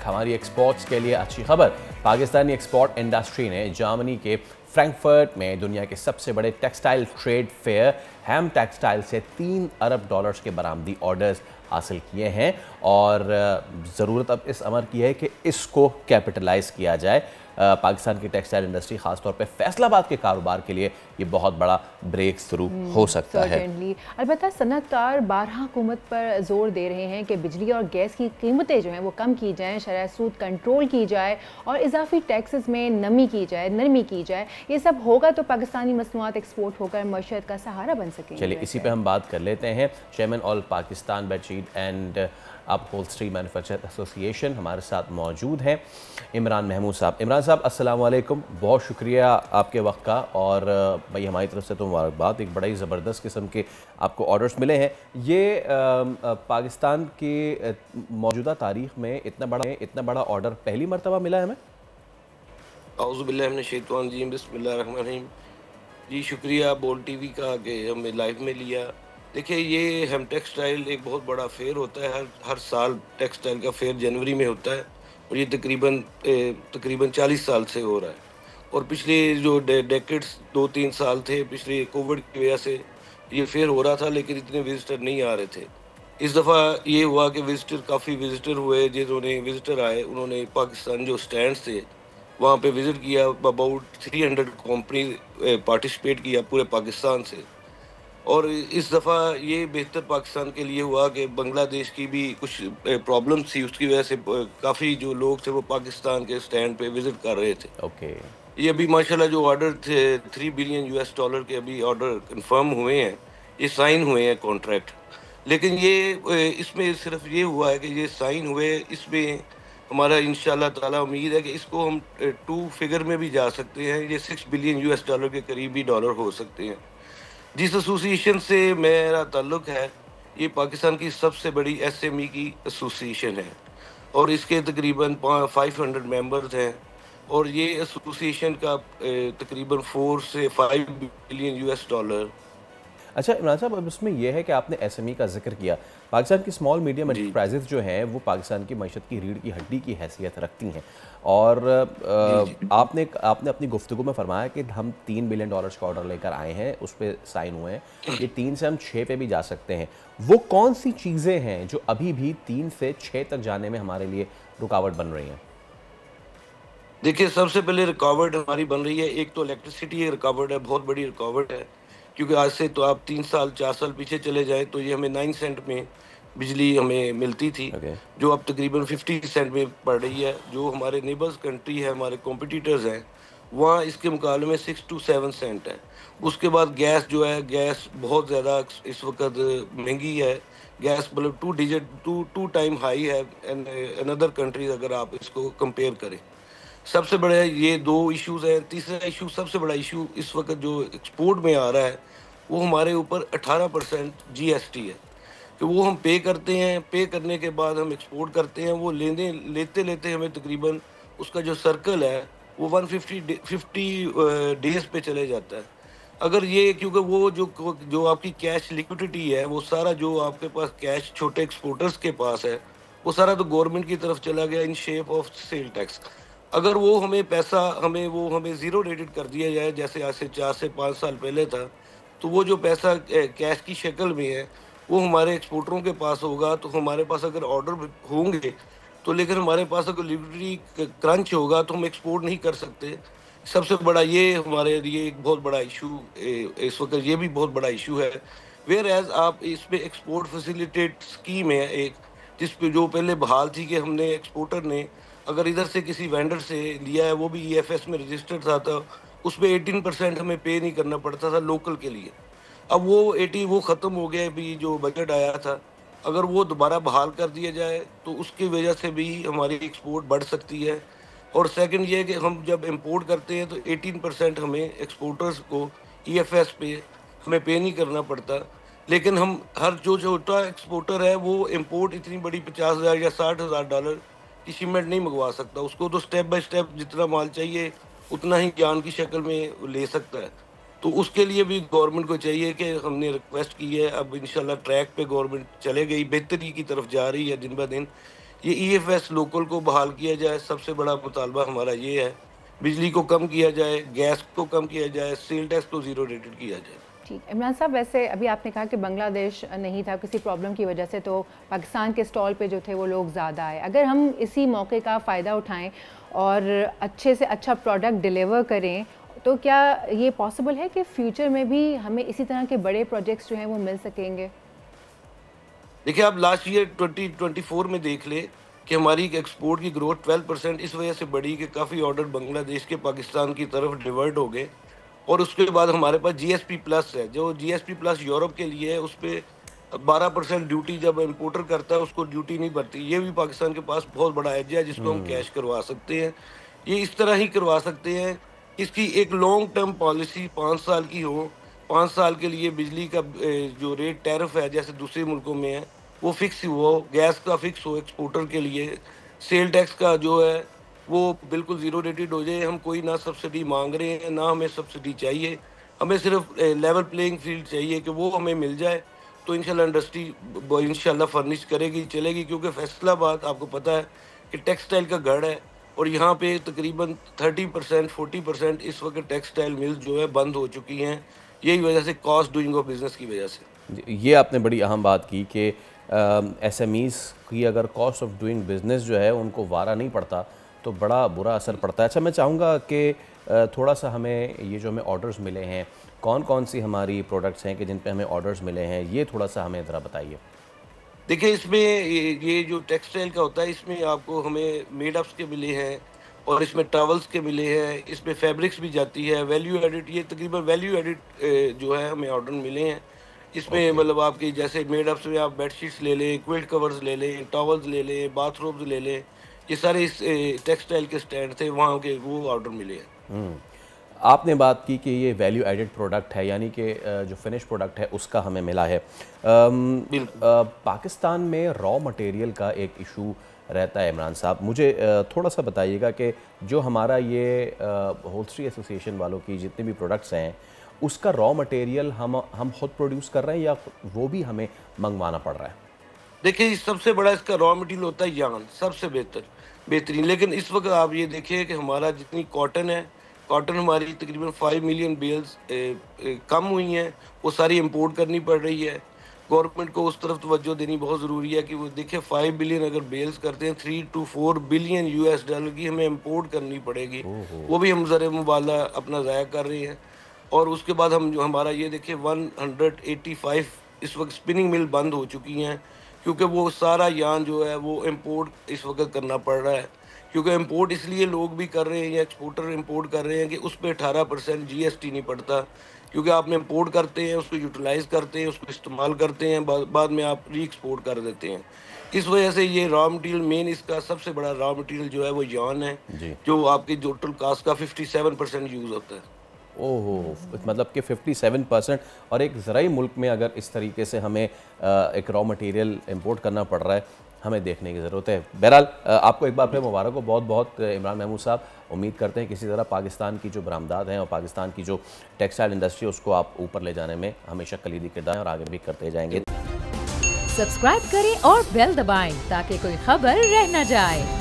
हमारी एक्सपोर्ट्स के लिए अच्छी खबर। पाकिस्तानी एक्सपोर्ट इंडस्ट्री ने जर्मनी के फ्रैंकफर्ट में दुनिया के सबसे बड़े टेक्सटाइल ट्रेड फेयर हैम टेक्सटाइल से $3 अरब के बरामदी ऑर्डर्स हासिल किए हैं और ज़रूरत अब इस अमर की है कि इसको कैपिटलाइज किया जाए। पाकिस्तान की टेक्सटाइल इंडस्ट्री खासतौर पे फैसलाबाद के कारोबार के लिए ये बहुत बड़ा ब्रेक थ्रू हो सकता है। अलबत्ता सनअतकार बारहा हुकूमत पर जोर दे रहे हैं कि बिजली और गैस की कीमतें जो हैं वो कम की जाएं, शरह सूद कंट्रोल की जाए और इजाफी टैक्सेस में नरमी की जाए। ये सब होगा तो पाकिस्तानी मसनूआत एक्सपोर्ट होकर मईशत का सहारा बन सकेंगे। चलिए इसी पे हम बात कर लेते हैं। Chairman all Pakistan bedsheet and upholstery manufacture association हमारे साथ मौजूद हैं, इमरान महमूद साहब। इमरान साहब अस्सलाम वालेकुम, बहुत शुक्रिया आपके वक्त का और भाई हमारी तरफ से तो मुबारकबाद, एक बड़ा ही ज़बरदस्त किस्म के आपको ऑर्डर्स मिले हैं। ये पाकिस्तान की मौजूदा तारीख़ में इतना बड़ा ऑर्डर पहली मरतबा मिला है हमें। औज़ुबिल्लाहिमिनश्शैतानिर्रजीम, बिस्मिल्लाहिर्रहमानिर्रहीम। जी शुक्रिया बोल टीवी का कि हमें लाइव में लिया। देखिए ये हम टेक्सटाइल एक बहुत बड़ा फेयर होता है, हर साल टेक्सटाइल का फेयर जनवरी में होता है और ये तकरीबन 40 साल से हो रहा है। और पिछले जो डेकेड्स 2-3 साल थे, पिछले कोविड की वजह से ये फेयर हो रहा था लेकिन इतने विजिटर नहीं आ रहे थे। इस दफ़ा ये हुआ कि काफ़ी विजिटर हुए, जिन्होंने विजिटर आए उन्होंने पाकिस्तान जो स्टैंड्स थे वहाँ पे विज़िट किया। अबाउट 300 कंपनी पार्टिसिपेट किया पूरे पाकिस्तान से। और इस दफ़ा ये बेहतर पाकिस्तान के लिए हुआ कि बांग्लादेश की भी कुछ प्रॉब्लम्स थी, उसकी वजह से काफ़ी जो लोग थे वो पाकिस्तान के स्टैंड पे विज़िट कर रहे थे। ओके। ये अभी माशाल्लाह जो ऑर्डर थे $3 बिलियन के अभी ऑर्डर कंफर्म हुए हैं, ये साइन हुए हैं कॉन्ट्रैक्ट। लेकिन ये इसमें सिर्फ ये हुआ है कि ये साइन हुए, इसमें हमारा इंशाल्लाह ताला उम्मीद है कि इसको हम 2 फिगर में भी जा सकते हैं। ये $6 बिलियन के करीब भी डॉलर हो सकते हैं। जिस एसोसिएशन से मेरा ताल्लुक है ये पाकिस्तान की सबसे बड़ी एसएमई की एसोसिएशन है और इसके तकरीबन 500 मेंबर्स हैं और ये एसोसिएशन का तकरीबन 4 से 5 बिलियन। अच्छा इमरान साहब, अब इसमें यह है कि आपने एसएमई का जिक्र किया। पाकिस्तान की स्मॉल मीडियम एंटरप्राइजेज जो हैं वो पाकिस्तान की मईशत की रीढ़ की हड्डी की हैसियत रखती हैं और आपने अपनी गुफ्तगू में फरमाया कि हम $3 बिलियन का ऑर्डर लेकर आए हैं, उस पर साइन हुए हैं, ये 3 से हम 6 पे भी जा सकते हैं। वो कौन सी चीज़ें हैं जो अभी भी 3 से 6 तक जाने में हमारे लिए रुकावट बन रही हैं? देखिए सबसे पहले रुकावट हमारी बन रही है, एक तो इलेक्ट्रिसिटी रुकावट है, बहुत बड़ी रुकावट है। क्योंकि आज से तो आप 3 साल 4 साल पीछे चले जाएं तो ये हमें 9 सेंट में बिजली हमें मिलती थी, जो अब तकरीबन 50 सेंट में पड़ रही है। जो हमारे नेबर्स कंट्री है, हमारे कॉम्पिटिटर्स हैं, वहाँ इसके मुकाबले में 6 to 7 सेंट है। उसके बाद गैस जो है, गैस बहुत ज़्यादा इस वक्त महंगी है। गैस मतलब 2 टाइम हाई है अनदर कंट्रीज अगर आप इसको कंपेयर करें। सबसे बड़े ये 2 इश्यूज हैं। तीसरा इशू, सबसे बड़ा इशू इस वक्त जो एक्सपोर्ट में आ रहा है वो हमारे ऊपर 18% जीएसटी है कि वो हम पे करते हैं। पे करने के बाद हम एक्सपोर्ट करते हैं, वो लेते लेते हमें तकरीबन उसका जो सर्कल है वो 50 डेज पे चले जाता है। अगर ये क्योंकि वो जो आपकी कैश लिक्विडिटी है, वो सारा जो आपके पास कैश छोटे एक्सपोर्टर्स के पास है, वो सारा तो गवर्नमेंट की तरफ चला गया in shape of sale tax. अगर वो हमें पैसा हमें ज़ीरो रेटेड कर दिया जाए जैसे आज से 4 से 5 साल पहले था, तो वो जो पैसा कैश की शक्ल में है वो हमारे एक्सपोर्टरों के पास होगा। तो हमारे पास अगर ऑर्डर होंगे तो, लेकिन हमारे पास अगर लिक्विडिटी क्रंच होगा तो हम एक्सपोर्ट नहीं कर सकते। सबसे बड़ा ये हमारे लिए एक बहुत बड़ा इशू इस वक्त, ये भी बहुत बड़ा इशू है। वेयर एज आप इसमें एक्सपोर्ट फैसिलिटेट स्कीम है एक, जिस पे जो पहले बहाल थी कि हमने एक्सपोर्टर ने अगर इधर से किसी वेंडर से लिया है, वो भी ईएफएस में रजिस्टर्ड था, तो उसमें 18% हमें पे नहीं करना पड़ता था लोकल के लिए। अब वो ख़त्म हो गया। अभी जो बजट आया था, अगर वो दोबारा बहाल कर दिया जाए तो उसकी वजह से भी हमारी एक्सपोर्ट बढ़ सकती है। और सेकंड ये है कि हम जब इंपोर्ट करते हैं तो 18% हमें एक्सपोर्टर्स को ईएफएस पे हमें पे नहीं करना पड़ता। लेकिन हम हर जो छोटा एक्सपोर्टर है वो इंपोर्ट इतनी बड़ी $50,000 या $60,000 की शिपमेंट नहीं मंगवा सकता। उसको तो स्टेप बाय स्टेप जितना माल चाहिए उतना ही जान की शक्ल में ले सकता है। तो उसके लिए भी गवर्नमेंट को चाहिए कि हमने रिक्वेस्ट की है, अब इंशाल्लाह ट्रैक पे गवर्नमेंट चले गई, बेहतरी की तरफ जा रही है दिन ब दिन। ये ईएफएस लोकल को बहाल किया जाए, सबसे बड़ा मुतालबा हमारा ये है। बिजली को कम किया जाए, गैस को कम किया जाए, सेल टैक्स को ज़ीरो रेटेड किया जाए। ठीक, इमरान साहब, वैसे अभी आपने कहा कि बांग्लादेश नहीं था किसी प्रॉब्लम की वजह से, तो पाकिस्तान के स्टॉल पे जो थे वो लोग ज़्यादा आए। अगर हम इसी मौके का फ़ायदा उठाएं और अच्छे से अच्छा प्रोडक्ट डिलीवर करें, तो क्या ये पॉसिबल है कि फ्यूचर में भी हमें इसी तरह के बड़े प्रोजेक्ट्स जो हैं वो मिल सकेंगे? देखिए, आप लास्ट ईयर 2024 में देख ले कि हमारी एक्सपोर्ट की ग्रोथ 12% इस वजह से बढ़ी कि काफ़ी ऑर्डर बांग्लादेश के पाकिस्तान की तरफ डिवर्ट हो गए। और उसके बाद हमारे पास जीएसपी प्लस है, जो जीएसपी प्लस यूरोप के लिए है, उस पे 12% ड्यूटी जब इंपोर्टर करता है उसको ड्यूटी नहीं पड़ती। ये भी पाकिस्तान के पास बहुत बड़ा एज है जिसको हम कैश करवा सकते हैं। ये इस तरह ही करवा सकते हैं। इसकी एक लॉन्ग टर्म पॉलिसी 5 साल की हो, 5 साल के लिए बिजली का जो रेट टैरिफ है जैसे दूसरे मुल्कों में है वो फिक्स हो, गैस का फिक्स हो एक्सपोर्टर के लिए, सेल टैक्स का जो है वो बिल्कुल ज़ीरो रेटेड हो जाए। हम कोई ना सब्सिडी मांग रहे हैं, ना हमें सब्सिडी चाहिए, हमें सिर्फ लेवल प्लेइंग फील्ड चाहिए कि वो हमें मिल जाए। तो इंशाल्लाह इंडस्ट्री इंशाल्लाह फर्निश करेगी, चलेगी, क्योंकि फैसलाबाद आपको पता है कि टेक्सटाइल का गढ़ है और यहाँ पे तकरीबन 30% 40% इस वक्त टेक्सटाइल मिल्स जो है बंद हो चुकी हैं, यही वजह से कॉस्ट डूइंग ऑफ बिजनेस की वजह से। ये आपने बड़ी अहम बात की कि एसएमईज़ की अगर कॉस्ट ऑफ डूइंग बिज़नेस जो है उनको वारा नहीं पड़ता तो बड़ा बुरा असर पड़ता है। अच्छा, मैं चाहूँगा कि थोड़ा सा हमें ये जो हमें ऑर्डर्स मिले हैं, कौन कौन सी हमारी प्रोडक्ट्स हैं कि जिन पे हमें ऑर्डर्स मिले हैं, ये थोड़ा सा हमें ज़रा बताइए। देखिए, इसमें ये जो टेक्सटाइल का होता है इसमें आपको हमें मेडअप्स के मिले हैं और इसमें टॉवल्स के मिले हैं, इसमें फैब्रिक्स भी जाती है, वैल्यू एडिड, ये तकरीबन वैल्यू एडिड जो है हमें ऑर्डर मिले हैं। इसमें मतलब आपके जैसे मेडअप्स में आप बेडशीट्स ले लें, क्विल्ट कवर्स ले लें, टॉवल्स ले लें, बाथरोब्स ले लें, ये सारे इस टेक्सटाइल के स्टैंड थे वहाँ के, वो ऑर्डर मिले हैं। आपने बात की कि ये वैल्यू एडेड प्रोडक्ट है, यानी कि जो फिनिश प्रोडक्ट है उसका हमें मिला है। पाकिस्तान में रॉ मटेरियल का एक इशू रहता है इमरान साहब, मुझे थोड़ा सा बताइएगा कि जो हमारा ये होल्स्ट्री एसोसिएशन वालों की जितने भी प्रोडक्ट्स हैं उसका रॉ मटेरियल हम खुद प्रोड्यूस कर रहे हैं या वो भी हमें मंगवाना पड़ रहा है? देखिए, सबसे बड़ा इसका रॉ मटेरियल होता है यार्न, सबसे बेहतरीन। लेकिन इस वक्त आप ये देखिए कि हमारा जितनी कॉटन है, कॉटन हमारी तकरीबन 5 मिलियन बेल्स कम हुई हैं, वो सारी इंपोर्ट करनी पड़ रही है। गवर्नमेंट को उस तरफ तवज्जो देनी बहुत ज़रूरी है कि वो देखिए 5 बिलियन अगर बेल्स करते हैं, 3 to 4 बिलियन यूएस डॉलर की हमें इंपोर्ट करनी पड़ेगी। वो भी हम ज़र मुबादला अपना ज़ाया कर रहे हैं। और उसके बाद हम जो हमारा ये देखिए 185 इस वक्त स्पिनिंग मिल बंद हो चुकी हैं, क्योंकि वो सारा यान जो है वो इंपोर्ट इस वक्त करना पड़ रहा है। क्योंकि इंपोर्ट इसलिए लोग भी कर रहे हैं या एक्सपोर्टर इंपोर्ट कर रहे हैं कि उस पर 18% जीएसटी नहीं पड़ता, क्योंकि आप इंपोर्ट करते हैं, उसको यूटिलाइज करते हैं, उसको इस्तेमाल करते हैं, बाद में आप री एक्सपोर्ट कर देते हैं। इस वजह से ये रॉ मटेरियल मेन इसका सबसे बड़ा रॉ मटेरियल जो है वो यान है, जो आपकी टोटल कास्ट का 57% यूज़ होता है। ओहो, मतलब कि 57%। और एक ज़राई मुल्क में अगर इस तरीके से हमें एक रॉ मटेरियल इंपोर्ट करना पड़ रहा है, हमें देखने की ज़रूरत है। बहरहाल आपको एक बार फिर मुबारक हो बहुत बहुत इमरान महमूद साहब। उम्मीद करते हैं किसी तरह पाकिस्तान की जो बरामदात हैं और पाकिस्तान की जो टेक्सटाइल इंडस्ट्री है उसको आप ऊपर ले जाने में हमेशा कलीदी किरदार हैं और आगे भी करते जाएंगे। सब्सक्राइब करें और बेल दबाएं ताकि कोई खबर रह न जाए।